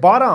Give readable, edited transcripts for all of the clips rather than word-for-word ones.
12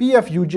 PFUJ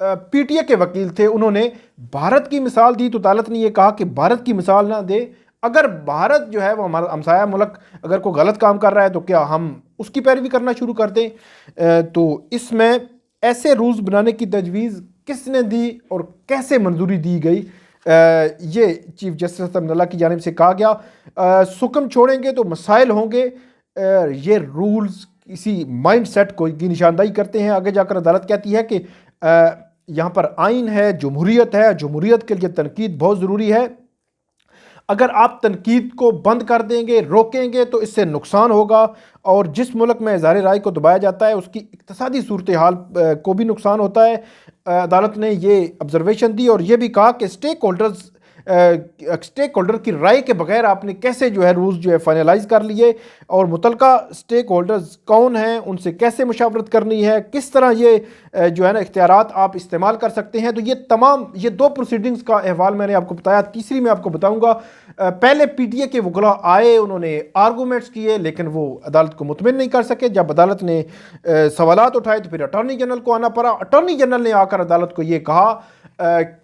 P T A کے وکیل تھے، انہوں نے بھارت کی مثال دی تو عدالت نے یہ کہا کہ بھارت کی مثال نہ دے، اگر بھارت جو ہے وہ ہمارا ہمسایہ ملک اگر کوئی غلط کام کر رہا ہے تو کیا ہم اس کی پیروی کرنا شروع کر دیں؟ تو اس میں ایسے رولز بنانے کی تجویز کس نے دی اور کیسے منظوری دی گئی، یہ چیف جسٹس رحمۃ اللہ کی جانب سے کہا گیا۔ سکم چھوڑیں گے تو مسائل ہوں گے، یہ رولز کسی مائنڈ سیٹ کو کی نشاندہی کرتے ہیں۔ آگے جا کر عدالت کہتی ہے کہ یہاں پر آئین ہے، جمہوریت ہے، جمہوریت کے لیے تنقید بہت ضروری ہے، اگر آپ تنقید کو بند کر دیں گے، روکیں گے تو اس سے نقصان ہوگا، اور جس ملک میں اظہار رائے کو دبایا جاتا ہے اس کی اقتصادی صورتحال کو بھی نقصان ہوتا ہے۔ عدالت نے یہ آبزرویشن دی اور یہ بھی کہا کہ اسٹیک ہولڈر کی رائے کے بغیر آپ نے کیسے جو ہے رولز جو ہے فائنلائز کر لیے، اور متعلقہ اسٹیک ہولڈرز کون ہیں، ان سے کیسے مشاورت کرنی ہے، کس طرح یہ جو ہے نا اختیارات آپ استعمال کر سکتے ہیں۔ تو یہ تمام یہ دو پروسیڈنگز کا احوال میں نے آپ کو بتایا، تیسری میں آپ کو بتاؤں گا۔ پہلے پی ٹی اے کے وکلاء آئے، انہوں نے آرگومنٹس کیے لیکن وہ عدالت کو مطمئن نہیں کر سکے۔ جب عدالت نے سوالات اٹھائے تو پھر اٹارنی جنرل کو آنا پڑا۔ اٹارنی جنرل نے آ کر عدالت کو یہ کہا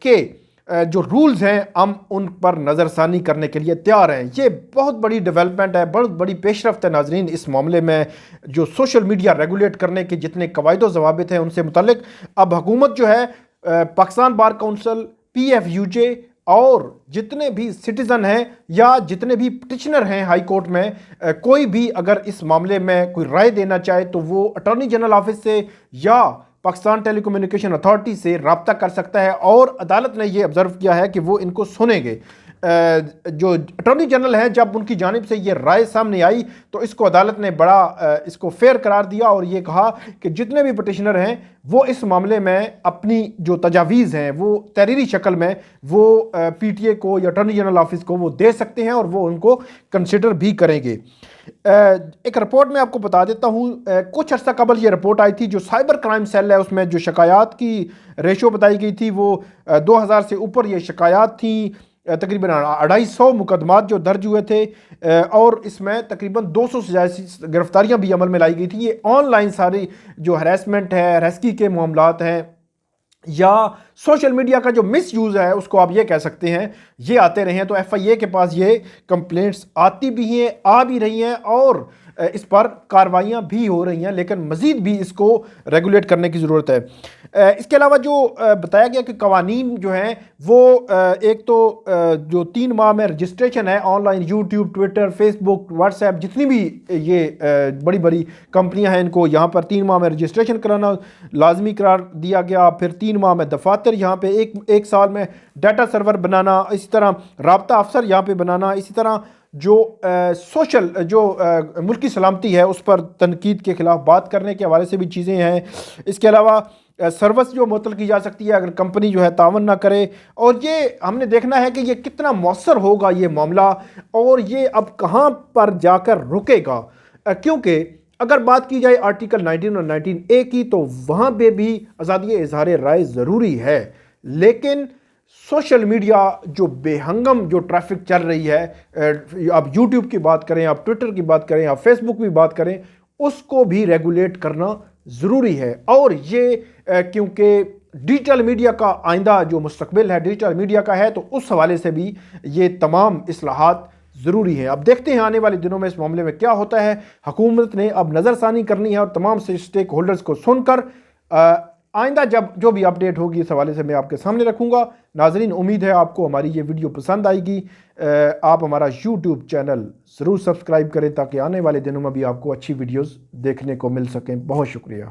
کہ جو رولز ہیں ہم ان پر نظر ثانی کرنے کے لیے تیار ہیں۔ یہ بہت بڑی ڈیولپمنٹ ہے، بہت بڑی پیش رفت ہے ناظرین اس معاملے میں، جو سوشل میڈیا ریگولیٹ کرنے کے جتنے قواعد و ضوابط ہیں ان سے متعلق اب حکومت جو ہے، Pakistan bar council, P F U J اور جتنے بھی سٹیزن ہیں یا جتنے بھی پٹیشنر ہیں ہائی کورٹ میں، کوئی بھی اگر اس معاملے میں کوئی رائے دینا چاہے تو وہ اٹارنی جنرل آفس سے یا پاکستان ٹیلی کمیونیکیشن اتھارٹی سے رابطہ کر سکتا ہے، اور عدالت نے یہ آبزرو کیا ہے کہ وہ ان کو سنیں گے۔ جو اٹارنی جنرل ہیں جب ان کی جانب سے یہ رائے سامنے آئی تو اس کو عدالت نے بڑا اس کو فیئر قرار دیا اور یہ کہا کہ جتنے بھی پٹیشنر ہیں وہ اس معاملے میں اپنی جو تجاویز ہیں وہ تحریری شکل میں وہ پی ٹی اے کو یا اٹارنی جنرل آفس کو وہ دے سکتے ہیں اور وہ ان کو کنسیڈر بھی کریں گے۔ ایک رپورٹ میں آپ کو بتا دیتا ہوں، کچھ عرصہ قبل یہ رپورٹ آئی تھی جو سائبر کرائم سیل ہے، اس میں جو شکایات کی ریشو بتائی گئی تھی وہ 2000 سے اوپر یہ شکایات تھیں، تقریباً 250 مقدمات جو درج ہوئے تھے، اور اس میں تقریباً 200 سے زیادہ گرفتاریاں بھی عمل میں لائی گئی تھیں۔ یہ آن لائن ساری جو ہراسمنٹ ہے، ہراسکی کے معاملات ہیں یا سوشل میڈیا کا جو مس یوز ہے اس کو آپ یہ کہہ سکتے ہیں، یہ آتے رہے ہیں۔ تو ایف آئی اے کے پاس یہ کمپلینٹس آتی بھی ہیں، آ بھی رہی ہیں، اور اس پر کاروائیاں بھی ہو رہی ہیں، لیکن مزید بھی اس کو ریگولیٹ کرنے کی ضرورت ہے۔ اس کے علاوہ جو بتایا گیا کہ قوانین جو ہیں وہ ایک تو جو 3 ماہ میں رجسٹریشن ہے online, YouTube, Twitter, Facebook, WhatsApp, جتنی بھی یہ بڑی بڑی کمپنیاں ہیں ان کو یہاں پر 3 ماہ میں رجسٹریشن کرانا لازمی قرار دیا گیا۔ پھر 3 ماہ میں دفاتر یہاں پہ ایک سال میں ڈیٹا سرور بنانا، اسی طرح رابطہ افسر یہاں پہ بنانا، اسی طرح جو سوشل جو ملکی سلامتی ہے اس پر تنقید کے خلاف بات کرنے کے حوالے سے بھی چیزیں ہیں۔ اس کے علاوہ سروس جو معطل کی جا سکتی ہے اگر کمپنی جو ہے تعاون نہ کرے، اور یہ ہم نے دیکھنا ہے کہ یہ کتنا مؤثر ہوگا یہ معاملہ، اور یہ اب کہاں پر جا کر رکے گا، کیونکہ اگر بات کی جائے آرٹیکل 19 اور 19A کی تو وہاں پہ بھی آزادی اظہار رائے ضروری ہے، لیکن سوشل میڈیا جو بے ہنگم جو ٹریفک چل رہی ہے، آپ یوٹیوب کی بات کریں، آپ ٹویٹر کی بات کریں، آپ فیس بک کی بات کریں، اس کو بھی ریگولیٹ کرنا ضروری ہے۔ اور یہ کیونکہ ڈیجیٹل میڈیا کا آئندہ جو مستقبل ہے ڈیجیٹل میڈیا کا ہے، تو اس حوالے سے بھی یہ تمام اصلاحات ضروری ہے۔ اب دیکھتے ہیں آنے والے دنوں میں اس معاملے میں کیا ہوتا ہے۔ حکومت نے اب نظر ثانی کرنی ہے اور تمام سے اسٹیک ہولڈرز کو سن کر آئندہ جب جو بھی اپڈیٹ ہوگی اس حوالے سے میں آپ کے سامنے رکھوں گا۔ ناظرین، امید ہے آپ کو ہماری یہ ویڈیو پسند آئے گی۔ آپ ہمارا یوٹیوب چینل ضرور سبسکرائب کریں تاکہ آنے والے دنوں میں بھی آپ کو اچھی ویڈیوز دیکھنے کو مل سکیں۔ بہت شکریہ۔